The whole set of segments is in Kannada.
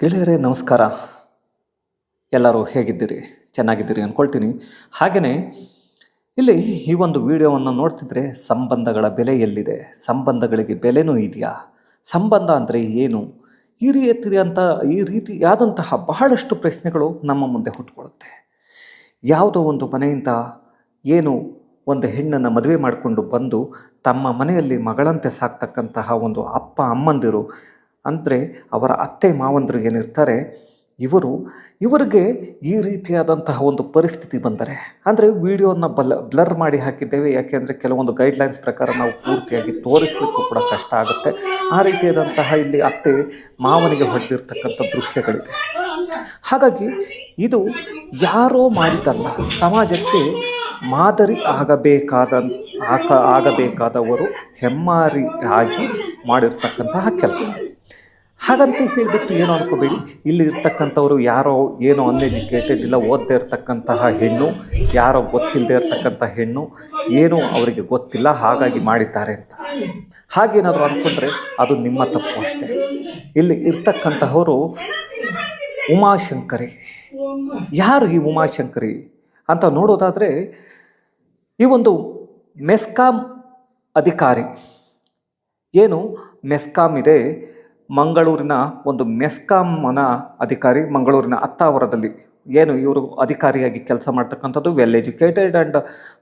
ಗೆಳೆಯರೇ ನಮಸ್ಕಾರ. ಎಲ್ಲರೂ ಹೇಗಿದ್ದೀರಿ? ಚೆನ್ನಾಗಿದ್ದೀರಿ ಅಂದ್ಕೊಳ್ತೀನಿ. ಹಾಗೆಯೇ ಇಲ್ಲಿ ಈ ಒಂದು ವಿಡಿಯೋವನ್ನು ನೋಡ್ತಿದ್ರೆ ಸಂಬಂಧಗಳ ಬೆಲೆ ಎಲ್ಲಿದೆ, ಸಂಬಂಧಗಳಿಗೆ ಬೆಲೆನೂ ಇದೆಯಾ, ಸಂಬಂಧ ಅಂದರೆ ಏನು, ಈ ರೀತಿಯಾದಂತಹ ಬಹಳಷ್ಟು ಪ್ರಶ್ನೆಗಳು ನಮ್ಮ ಮುಂದೆ ಹುಟ್ಟುಕೊಳ್ಳುತ್ತೆ. ಯಾವುದೋ ಒಂದು ಮನೆಯಿಂದ ಏನು ಒಂದು ಹೆಣ್ಣನ್ನು ಮದುವೆ ಮಾಡಿಕೊಂಡು ಬಂದು ತಮ್ಮ ಮನೆಯಲ್ಲಿ ಮಗಳಂತೆ ಸಾಕ್ತಕ್ಕಂತಹ ಒಂದು ಅಪ್ಪ ಅಮ್ಮಂದಿರು ಅಂದರೆ ಅವರ ಅತ್ತೆ ಮಾವಂದರು ಏನಿರ್ತಾರೆ, ಇವರಿಗೆ ಈ ರೀತಿಯಾದಂತಹ ಒಂದು ಪರಿಸ್ಥಿತಿ ಬಂದರೆ, ಅಂದರೆ ವಿಡಿಯೋನ ಬ್ಲರ್ ಮಾಡಿ ಹಾಕಿದ್ದೇವೆ. ಯಾಕೆಂದರೆ ಕೆಲವೊಂದು ಗೈಡ್ಲೈನ್ಸ್ ಪ್ರಕಾರ ನಾವು ಪೂರ್ತಿಯಾಗಿ ತೋರಿಸ್ಲಿಕ್ಕೂ ಕೂಡ ಕಷ್ಟ ಆಗುತ್ತೆ. ಆ ರೀತಿಯಾದಂತಹ ಇಲ್ಲಿ ಅತ್ತೆ ಮಾವನಿಗೆ ಹೊಡೆದಿರ್ತಕ್ಕಂಥ ದೃಶ್ಯಗಳಿದೆ. ಹಾಗಾಗಿ ಇದು ಯಾರೋ ಮಾಡಿದ್ದಲ್ಲ, ಸಮಾಜಕ್ಕೆ ಮಾದರಿ ಆಗಬೇಕಾದವರು ಹೆಮ್ಮಾರಿ ಆಗಿ ಮಾಡಿರ್ತಕ್ಕಂತಹ ಕೆಲಸ. ಹಾಗಂತ ಹೇಳಿಬಿಟ್ಟು ಏನೋ ಅನ್ಕೋಬೇಡಿ, ಇಲ್ಲಿ ಇರ್ತಕ್ಕಂಥವ್ರು ಯಾರೋ ಏನೋ ಅನ್ಎಜುಕೇಟೆಡ್ ಇಲ್ಲ, ಓದದೇ ಇರ್ತಕ್ಕಂತಹ ಹೆಣ್ಣು, ಯಾರೋ ಗೊತ್ತಿಲ್ಲದೆ ಇರ್ತಕ್ಕಂಥ ಹೆಣ್ಣು, ಏನೋ ಅವರಿಗೆ ಗೊತ್ತಿಲ್ಲ ಹಾಗಾಗಿ ಮಾಡಿದ್ದಾರೆ ಅಂತ ಹಾಗೇನಾದರೂ ಅಂದ್ಕೊಂಡ್ರೆ ಅದು ನಿಮ್ಮ ತಪ್ಪು ಅಷ್ಟೇ. ಇಲ್ಲಿ ಇರ್ತಕ್ಕಂತಹವರು ಉಮಾಶಂಕರಿ. ಯಾರು ಈ ಉಮಾಶಂಕರಿ ಅಂತ ನೋಡೋದಾದರೆ, ಈ ಒಂದು ಮೆಸ್ಕಾಂ ಅಧಿಕಾರಿ, ಏನು ಮೆಸ್ಕಾಂ ಇದೆ, ಮಂಗಳೂರಿನ ಒಂದು ಮೆಸ್ಕಾಂನ ಅಧಿಕಾರಿ, ಮಂಗಳೂರಿನ ಅತ್ತಾವರದಲ್ಲಿ ಏನು ಇವರು ಅಧಿಕಾರಿಯಾಗಿ ಕೆಲಸ ಮಾಡ್ತಕ್ಕಂಥದ್ದು, ವೆಲ್ ಎಜುಕೇಟೆಡ್ ಆ್ಯಂಡ್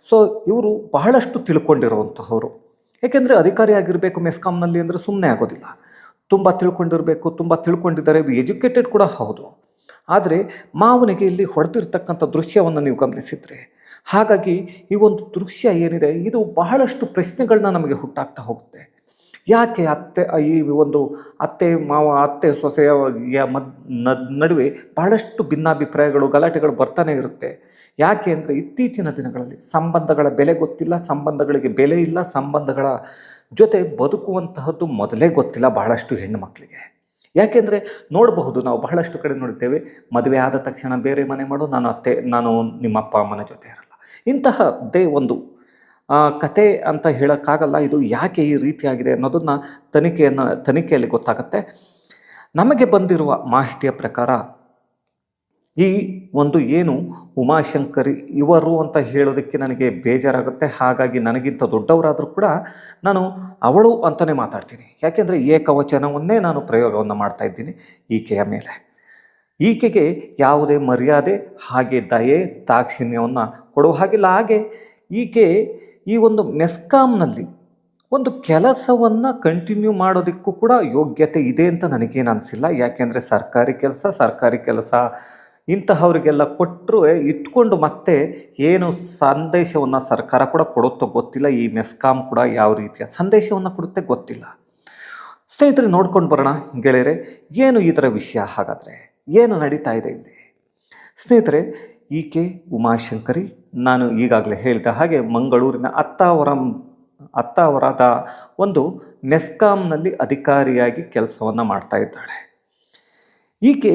ಸೊ ಇವರು ಬಹಳಷ್ಟು ತಿಳ್ಕೊಂಡಿರುವಂತಹವರು. ಏಕೆಂದರೆ ಅಧಿಕಾರಿ ಆಗಿರಬೇಕು ಮೆಸ್ಕಾಂನಲ್ಲಿ ಅಂದರೆ ಸುಮ್ಮನೆ ಆಗೋದಿಲ್ಲ, ತುಂಬ ತಿಳ್ಕೊಂಡಿರಬೇಕು. ತುಂಬ ತಿಳ್ಕೊಂಡಿದ್ದಾರೆ, ಎಜುಕೇಟೆಡ್ ಕೂಡ ಹೌದು. ಆದರೆ ಮಾವನಿಗೆ ಇಲ್ಲಿ ಹೊಡೆದಿರ್ತಕ್ಕಂಥ ದೃಶ್ಯವನ್ನು ನೀವು ಗಮನಿಸಿದರೆ, ಹಾಗಾಗಿ ಈ ಒಂದು ದೃಶ್ಯ ಏನಿದೆ ಇದು ಬಹಳಷ್ಟು ಪ್ರಶ್ನೆಗಳನ್ನ ನಮಗೆ ಹುಟ್ಟಾಗ್ತಾ ಹೋಗುತ್ತೆ. ಯಾಕೆ ಈ ಒಂದು ಅತ್ತೆ ಮಾವ, ಅತ್ತೆ ಸೊಸೆಯ ನಡುವೆ ಬಹಳಷ್ಟು ಭಿನ್ನಾಭಿಪ್ರಾಯಗಳು, ಗಲಾಟೆಗಳು ಬರ್ತಾನೆ ಇರುತ್ತೆ. ಯಾಕೆ ಅಂದರೆ ಇತ್ತೀಚಿನ ದಿನಗಳಲ್ಲಿ ಸಂಬಂಧಗಳ ಬೆಲೆ ಗೊತ್ತಿಲ್ಲ, ಸಂಬಂಧಗಳಿಗೆ ಬೆಲೆ ಇಲ್ಲ, ಸಂಬಂಧಗಳ ಜೊತೆ ಬದುಕುವಂತಹದ್ದು ಮೊದಲೇ ಗೊತ್ತಿಲ್ಲ ಬಹಳಷ್ಟು ಹೆಣ್ಣು ಮಕ್ಕಳಿಗೆ. ಯಾಕೆಂದರೆ ನೋಡಬಹುದು, ನಾವು ಬಹಳಷ್ಟು ಕಡೆ ನೋಡ್ತೇವೆ, ಮದುವೆ ಆದ ತಕ್ಷಣ ಬೇರೆ ಮನೆ ಮಾಡು, ನಾನು ನಿಮ್ಮ ಅಪ್ಪ ಅಮ್ಮನ ಜೊತೆ ಇರಲ್ಲ. ಇಂತಹದ್ದೇ ಒಂದು ಕತೆ ಅಂತ ಹೇಳೋಕ್ಕಾಗಲ್ಲ. ಇದು ಯಾಕೆ ಈ ರೀತಿಯಾಗಿದೆ ಅನ್ನೋದನ್ನು ತನಿಖೆಯಲ್ಲಿ ಗೊತ್ತಾಗುತ್ತೆ. ನಮಗೆ ಬಂದಿರುವ ಮಾಹಿತಿಯ ಪ್ರಕಾರ ಈ ಒಂದು ಏನು ಉಮಾಶಂಕರಿ ಇವರು ಅಂತ ಹೇಳೋದಕ್ಕೆ ನನಗೆ ಬೇಜಾರಾಗುತ್ತೆ. ಹಾಗಾಗಿ ನನಗಿಂತ ದೊಡ್ಡವರಾದರೂ ಕೂಡ ನಾನು ಅವಳು ಅಂತಲೇ ಮಾತಾಡ್ತೀನಿ. ಯಾಕೆಂದರೆ ಏಕವಚನವನ್ನೇ ನಾನು ಪ್ರಯೋಗವನ್ನು ಮಾಡ್ತಾ ಇದ್ದೀನಿ ಈಕೆಯ ಮೇಲೆ. ಈಕೆಗೆ ಯಾವುದೇ ಮರ್ಯಾದೆ ಹಾಗೆ ದಯೆ ದಾಕ್ಷಿಣ್ಯವನ್ನು ಕೊಡುವ ಹಾಗಿಲ್ಲ. ಹಾಗೆ ಈಕೆ ಈ ಒಂದು ಮೆಸ್ಕಾಂನಲ್ಲಿ ಒಂದು ಕೆಲಸವನ್ನು ಕಂಟಿನ್ಯೂ ಮಾಡೋದಕ್ಕೂ ಕೂಡ ಯೋಗ್ಯತೆ ಇದೆ ಅಂತ ನನಗೇನು ಅನಿಸಿಲ್ಲ. ಯಾಕೆಂದರೆ ಸರ್ಕಾರಿ ಕೆಲಸ ಇಂತಹವರಿಗೆಲ್ಲ ಕೊಟ್ಟರು ಇಟ್ಕೊಂಡು ಮತ್ತೆ ಏನು ಸಂದೇಶವನ್ನು ಸರ್ಕಾರ ಕೂಡ ಕೊಡುತ್ತೋ ಗೊತ್ತಿಲ್ಲ. ಈ ಮೆಸ್ಕಾಂ ಕೂಡ ಯಾವ ರೀತಿಯ ಸಂದೇಶವನ್ನು ಕೊಡುತ್ತೆ ಗೊತ್ತಿಲ್ಲ. ಸ್ನೇಹಿತರೆ, ನೋಡ್ಕೊಂಡು ಬರೋಣ ಗೆಳೆಯರೆ, ಏನು ಇದರ ವಿಷಯ, ಹಾಗಾದರೆ ಏನು ನಡೀತಾ ಇದೆ ಇಲ್ಲಿ. ಸ್ನೇಹಿತರೆ, ಈಕೆ ಉಮಾಶಂಕರಿ ನಾನು ಈಗಾಗಲೇ ಹೇಳಿದ ಹಾಗೆ ಮಂಗಳೂರಿನ ಅತ್ತಾವರದ ಒಂದು ಮೆಸ್ಕಾಂನಲ್ಲಿ ಅಧಿಕಾರಿಯಾಗಿ ಕೆಲಸವನ್ನು ಮಾಡ್ತಾ ಇದ್ದಾಳೆ. ಈಕೆ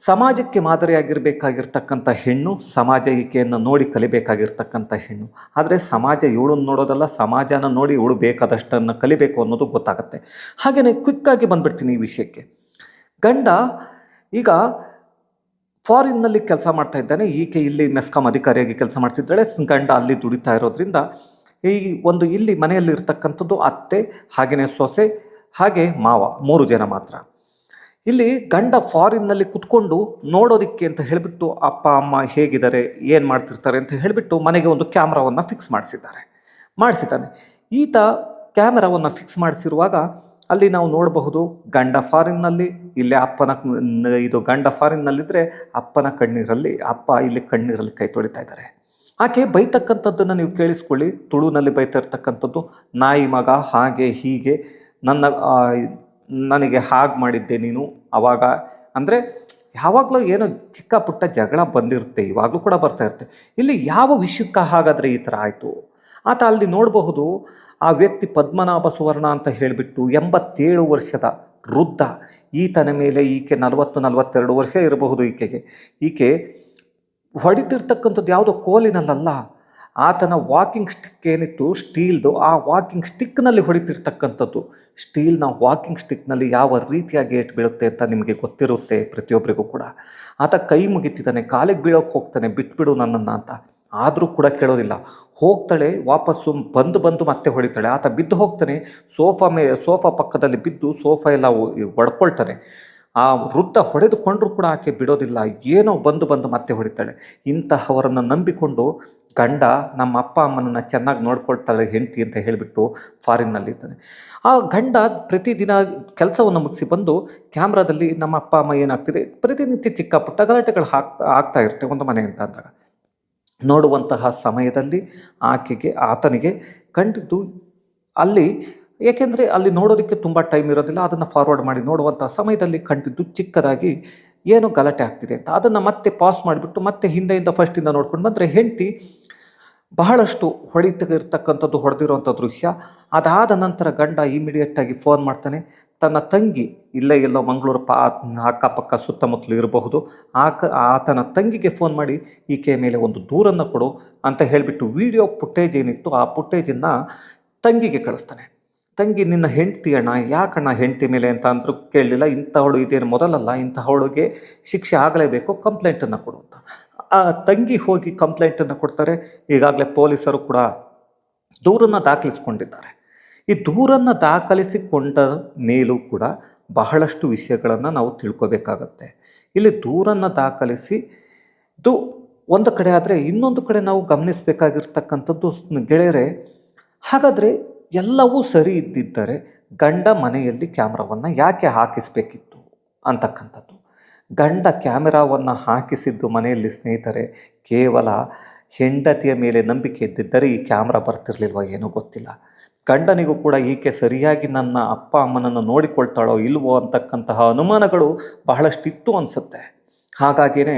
ಸಮಾಜಕ್ಕೆ ಮಾದರಿಯಾಗಿರಬೇಕಾಗಿರ್ತಕ್ಕಂಥ ಹೆಣ್ಣು, ಸಮಾಜ ಈಕೆಯನ್ನು ನೋಡಿ ಕಲಿಬೇಕಾಗಿರ್ತಕ್ಕಂಥ ಹೆಣ್ಣು. ಆದರೆ ಸಮಾಜ ಇವಳನ್ನು ನೋಡೋದಲ್ಲ, ಸಮಾಜನ ನೋಡಿ ಇವಳು ಬೇಕಾದಷ್ಟನ್ನು ಕಲಿಬೇಕು ಅನ್ನೋದು ಗೊತ್ತಾಗುತ್ತೆ. ಹಾಗೆಯೇ ಕ್ವಿಕ್ಕಾಗಿ ಬಂದುಬಿಡ್ತೀನಿ ಈ ವಿಷಯಕ್ಕೆ. ಗಂಡ ಈಗ ಫಾರಿನ್ನಲ್ಲಿ ಕೆಲಸ ಮಾಡ್ತಾ ಇದ್ದಾನೆ, ಈಕೆ ಇಲ್ಲಿ ಮೆಸ್ಕಾಂ ಅಧಿಕಾರಿಯಾಗಿ ಕೆಲಸ ಮಾಡ್ತಿದ್ದಾಳೆ. ಗಂಡ ಅಲ್ಲಿ ದುಡಿತಾ ಇರೋದ್ರಿಂದ ಈ ಒಂದು ಇಲ್ಲಿ ಮನೆಯಲ್ಲಿ ಇರ್ತಕ್ಕಂಥದ್ದು ಅತ್ತೆ, ಹಾಗೆಯೇ ಸೊಸೆ, ಹಾಗೆ ಮಾವ, 3 ಜನ ಮಾತ್ರ. ಇಲ್ಲಿ ಗಂಡ ಫಾರಿನ್ನಲ್ಲಿ ಕುತ್ಕೊಂಡು ನೋಡೋದಕ್ಕೆ ಅಂತ ಹೇಳಿಬಿಟ್ಟು ಅಪ್ಪ ಅಮ್ಮ ಹೇಗಿದ್ದಾರೆ, ಏನು ಮಾಡ್ತಿರ್ತಾರೆ ಅಂತ ಹೇಳಿಬಿಟ್ಟು ಮನೆಗೆ ಒಂದು ಕ್ಯಾಮ್ರಾವನ್ನು ಫಿಕ್ಸ್ ಮಾಡಿಸಿದ್ದಾನೆ. ಈತ ಕ್ಯಾಮ್ರಾವನ್ನು ಫಿಕ್ಸ್ ಮಾಡಿಸಿರುವಾಗ ಅಲ್ಲಿ ನಾವು ನೋಡಬಹುದು ಗಂಡ ಫಾರಿನ್ನಲ್ಲಿ, ಇಲ್ಲಿ ಇದು ಗಂಡ ಫಾರಿನ್ನಲ್ಲಿದ್ದರೆ ಅಪ್ಪನ ಕಣ್ಣೀರಲ್ಲಿ, ಅಪ್ಪ ಇಲ್ಲಿ ಕಣ್ಣೀರಲ್ಲಿ ಕೈ ತೊಳಿತಾ ಇದ್ದಾರೆ. ಆಕೆ ಬೈತಕ್ಕಂಥದ್ದನ್ನು ನೀವು ಕೇಳಿಸ್ಕೊಳ್ಳಿ. ತುಳುನಲ್ಲಿ ಬೈತಾ ಇರ್ತಕ್ಕಂಥದ್ದು, ನಾಯಿ ಮಗ ಹಾಗೆ ಹೀಗೆ, ನನಗೆ ಹಾಗೆ ಮಾಡಿದ್ದೆ ನೀನು ಅವಾಗ. ಅಂದರೆ ಯಾವಾಗಲೂ ಏನೋ ಚಿಕ್ಕ ಪುಟ್ಟ ಜಗಳ ಬಂದಿರುತ್ತೆ, ಇವಾಗಲೂ ಕೂಡ ಬರ್ತಾ ಇರುತ್ತೆ. ಇಲ್ಲಿ ಯಾವ ವಿಷಯಕ್ಕೆ ಹಾಗಾದರೆ ಈ ಥರ ಆಯಿತು? ಆತ ಅಲ್ಲಿ ನೋಡಬಹುದು, ಆ ವ್ಯಕ್ತಿ ಪದ್ಮನಾಭ ಸುವರ್ಣ ಅಂತ ಹೇಳಿಬಿಟ್ಟು 87 ವರ್ಷದ ವೃದ್ಧ. ಈತನ ಮೇಲೆ ಈಕೆ 40-42 ವರ್ಷ ಇರಬಹುದು. ಈಕೆ ಹೊಡಿತಿರ್ತಕ್ಕಂಥದ್ದು ಯಾವುದೋ ಕೋಲಿನಲ್ಲ, ಆತನ ವಾಕಿಂಗ್ ಸ್ಟಿಕ್ ಏನಿತ್ತು ಸ್ಟೀಲ್ದು, ಆ ವಾಕಿಂಗ್ ಸ್ಟಿಕ್ನಲ್ಲಿ ಹೊಡಿತಿರ್ತಕ್ಕಂಥದ್ದು. ಸ್ಟೀಲ್ನ ವಾಕಿಂಗ್ ಸ್ಟಿಕ್ನಲ್ಲಿ ಯಾವ ರೀತಿಯಾಗಿ ಏಟು ಬೀಳುತ್ತೆ ಅಂತ ನಿಮಗೆ ಗೊತ್ತಿರುತ್ತೆ ಪ್ರತಿಯೊಬ್ಬರಿಗೂ ಕೂಡ. ಆತ ಕೈ ಮುಗಿತಿದ್ದಾನೆ, ಕಾಲಿಗೆ ಬೀಳೋಕ್ಕೆ ಹೋಗ್ತಾನೆ, ಬಿಟ್ಬಿಡು ನನ್ನನ್ನು ಅಂತ. ಆದರೂ ಕೂಡ ಕೇಳೋದಿಲ್ಲ. ಹೋಗ್ತಾಳೆ, ವಾಪಸ್ಸು ಬಂದು ಮತ್ತೆ ಹೊಡಿತಾಳೆ. ಆತ ಬಿದ್ದು ಹೋಗ್ತಾನೆ, ಸೋಫಾ ಪಕ್ಕದಲ್ಲಿ ಬಿದ್ದು ಸೋಫಾ ಎಲ್ಲ ಒಡ್ಕೊಳ್ತಾನೆ. ಆ ವೃದ್ಧ ಹೊಡೆದುಕೊಂಡ್ರೂ ಕೂಡ ಆಕೆ ಬಿಡೋದಿಲ್ಲ, ಏನೋ ಬಂದು ಮತ್ತೆ ಹೊಡಿತಾಳೆ. ಇಂತಹವರನ್ನು ನಂಬಿಕೊಂಡು ಗಂಡ ನಮ್ಮ ಅಪ್ಪ ಅಮ್ಮನನ್ನು ಚೆನ್ನಾಗಿ ನೋಡ್ಕೊಳ್ತಾಳೆ ಹೆಂಡತಿ ಅಂತ ಹೇಳಿಬಿಟ್ಟು ಫಾರಿನ್ನಲ್ಲಿದ್ದಾನೆ. ಆ ಗಂಡ ಪ್ರತಿದಿನ ಕೆಲಸವನ್ನು ಮುಗಿಸಿ ಬಂದು ಕ್ಯಾಮ್ರಾದಲ್ಲಿ ನಮ್ಮ ಅಪ್ಪ ಅಮ್ಮ ಏನಾಗ್ತಿದೆ, ಪ್ರತಿನಿತ್ಯ ಚಿಕ್ಕ ಪುಟ್ಟ ಗಲಾಟೆಗಳು ಆಗ್ತಾ ಇರುತ್ತೆ ಒಂದು ಮನೆ ಅಂತ ಅಂದಾಗ. ನೋಡುವಂತಹ ಸಮಯದಲ್ಲಿ ಆತನಿಗೆ ಕಂಡಿದ್ದು ಅಲ್ಲಿ, ಏಕೆಂದರೆ ಅಲ್ಲಿ ನೋಡೋದಕ್ಕೆ ತುಂಬ ಟೈಮ್ ಇರೋದಿಲ್ಲ, ಅದನ್ನು ಫಾರ್ವರ್ಡ್ ಮಾಡಿ ನೋಡುವಂಥ ಸಮಯದಲ್ಲಿ ಕಂಡಿದ್ದು ಚಿಕ್ಕದಾಗಿ ಏನೋ ಗಲಾಟೆ ಆಗ್ತಿದೆ ಅಂತ. ಅದನ್ನು ಮತ್ತೆ ಪಾಸ್ ಮಾಡಿಬಿಟ್ಟು ಮತ್ತೆ ಹಿಂದೆಯಿಂದ ಫಸ್ಟಿಂದ ನೋಡ್ಕೊಂಡು ಬಂದರೆ ಹೆಂಡತಿ ಬಹಳಷ್ಟು ಹೊಡೆದಿರುವಂಥ ದೃಶ್ಯ. ಅದಾದ ನಂತರ ಗಂಡ ಇಮಿಡಿಯೇಟಾಗಿ ಫೋನ್ ಮಾಡ್ತಾನೆ. ತನ್ನ ತಂಗಿ ಎಲ್ಲೋ ಮಂಗಳೂರು ಅಕ್ಕಪಕ್ಕ ಸುತ್ತಮುತ್ತಲು ಇರಬಹುದು, ಆತನ ತಂಗಿಗೆ ಫೋನ್ ಮಾಡಿ ಈಕೆಯ ಮೇಲೆ ಒಂದು ದೂರನ್ನು ಕೊಡು ಅಂತ ಹೇಳಿಬಿಟ್ಟು ವಿಡಿಯೋ ಫುಟೇಜ್ ಏನಿತ್ತು ಆ ಫುಟೇಜನ್ನು ತಂಗಿಗೆ ಕಳಿಸ್ತಾನೆ. ತಂಗಿ, ನಿನ್ನ ಹೆಂಡತಿ ಅಣ್ಣ, ಯಾಕಣ್ಣ ಹೆಂಡತಿ ಮೇಲೆ ಅಂತ ಅಂದರೂ ಕೇಳಲಿಲ್ಲ, ಇಂಥವಳು ಇದೇನು ಮೊದಲಲ್ಲ, ಇಂಥವಳಿಗೆ ಶಿಕ್ಷೆ ಆಗಲೇಬೇಕು, ಕಂಪ್ಲೇಂಟನ್ನು ಕೊಡು ಅಂತ. ಆ ತಂಗಿ ಹೋಗಿ ಕಂಪ್ಲೇಂಟನ್ನು ಕೊಡ್ತಾರೆ. ಈಗಾಗಲೇ ಪೊಲೀಸರು ಕೂಡ ದೂರನ್ನು ದಾಖಲಿಸಿಕೊಂಡಿದ್ದಾರೆ. ಈ ದೂರನ್ನು ದಾಖಲಿಸಿಕೊಂಡ ಮೇಲೂ ಕೂಡ ಬಹಳಷ್ಟು ವಿಷಯಗಳನ್ನು ನಾವು ತಿಳ್ಕೋಬೇಕಾಗತ್ತೆ. ಇಲ್ಲಿ ದೂರನ್ನು ದಾಖಲಿಸಿದ್ದು ಒಂದು ಕಡೆ ಆದರೆ, ಇನ್ನೊಂದು ಕಡೆ ನಾವು ಗಮನಿಸಬೇಕಾಗಿರ್ತಕ್ಕಂಥದ್ದು ಗೆಳೆಯರೆ, ಹಾಗಾದರೆ ಎಲ್ಲವೂ ಸರಿ ಇದ್ದಿದ್ದರೆ ಗಂಡ ಮನೆಯಲ್ಲಿ ಕ್ಯಾಮ್ರಾವನ್ನು ಯಾಕೆ ಹಾಕಿಸಬೇಕಿತ್ತು ಅಂತಕ್ಕಂಥದ್ದು. ಗಂಡ ಕ್ಯಾಮೆರಾವನ್ನು ಹಾಕಿಸಿದ್ದು ಮನೆಯಲ್ಲಿ ಸ್ನೇಹಿತರೆ ಕೇವಲ ಹೆಂಡತಿಯ ಮೇಲೆ ನಂಬಿಕೆ ಇದ್ದಿದ್ದರೆ ಈ ಕ್ಯಾಮ್ರಾ ಬರ್ತಿರ್ಲಿಲ್ವ ಏನೋ ಗೊತ್ತಿಲ್ಲ. ಗಂಡನಿಗೂ ಕೂಡ ಈಕೆ ಸರಿಯಾಗಿ ನನ್ನ ಅಪ್ಪ ಅಮ್ಮನನ್ನು ನೋಡಿಕೊಳ್ತಾಳೋ ಇಲ್ವೋ ಅಂತಕ್ಕಂತಹ ಅನುಮಾನಗಳು ಬಹಳಷ್ಟಿತ್ತು ಅನಿಸುತ್ತೆ. ಹಾಗಾಗಿಯೇ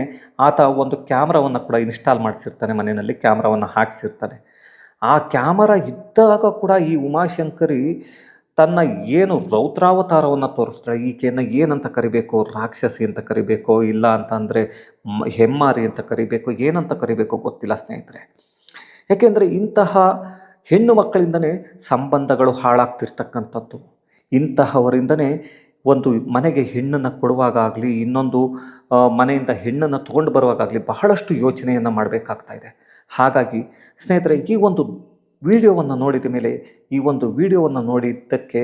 ಆತ ಒಂದು ಕ್ಯಾಮ್ರಾವನ್ನು ಕೂಡ ಇನ್ಸ್ಟಾಲ್ ಮಾಡಿಸಿರ್ತಾನೆ, ಮನೆಯಲ್ಲಿ ಕ್ಯಾಮ್ರಾವನ್ನು ಹಾಕಿಸಿರ್ತಾನೆ. ಆ ಕ್ಯಾಮರಾ ಇದ್ದಾಗ ಕೂಡ ಈ ಉಮಾಶಂಕರಿ ತನ್ನ ಏನು ರೌದ್ರಾವತಾರವನ್ನು ತೋರಿಸ್ತಾಳೆ. ಈಕೆಯನ್ನು ಏನಂತ ಕರಿಬೇಕು, ರಾಕ್ಷಸಿ ಅಂತ ಕರಿಬೇಕೋ, ಇಲ್ಲ ಅಂತ ಅಂದರೆ ಹೆಮ್ಮಾರಿ ಅಂತ ಕರಿಬೇಕು, ಏನಂತ ಕರಿಬೇಕೋ ಗೊತ್ತಿಲ್ಲ ಸ್ನೇಹಿತರೆ. ಯಾಕೆಂದರೆ ಇಂತಹ ಹೆಣ್ಣು ಮಕ್ಕಳಿಂದನೇ ಸಂಬಂಧಗಳು ಹಾಳಾಗ್ತಿರ್ತಕ್ಕಂಥದ್ದು. ಇಂತಹವರಿಂದನೇ ಒಂದು ಮನೆಗೆ ಹೆಣ್ಣನ್ನು ಕೊಡುವಾಗಲಿ, ಇನ್ನೊಂದು ಮನೆಯಿಂದ ಹೆಣ್ಣನ್ನು ತೊಗೊಂಡು ಬರುವಾಗಲಿ ಬಹಳಷ್ಟು ಯೋಚನೆಯನ್ನು ಮಾಡಬೇಕಾಗ್ತಾ ಇದೆ. ಹಾಗಾಗಿ ಸ್ನೇಹಿತರೆ, ಈ ಒಂದು ವಿಡಿಯೋವನ್ನು ನೋಡಿದ ಮೇಲೆ, ಈ ಒಂದು ವಿಡಿಯೋವನ್ನು ನೋಡಿದ್ದಕ್ಕೆ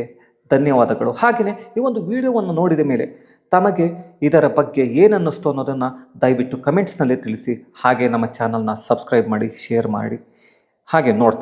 ಧನ್ಯವಾದಗಳು. ಹಾಗೆಯೇ ಈ ಒಂದು ವಿಡಿಯೋವನ್ನು ನೋಡಿದ ಮೇಲೆ ತಮಗೆ ಇದರ ಬಗ್ಗೆ ಏನನ್ನಿಸ್ತು ಅನ್ನೋದನ್ನು ದಯವಿಟ್ಟು ಕಮೆಂಟ್ಸ್ನಲ್ಲಿ ತಿಳಿಸಿ. ಹಾಗೆ ನಮ್ಮ ಚಾನಲ್ನ ಸಬ್ಸ್ಕ್ರೈಬ್ ಮಾಡಿ, ಶೇರ್ ಮಾಡಿ, ಹಾಗೆ ನೋಡ್ತಾ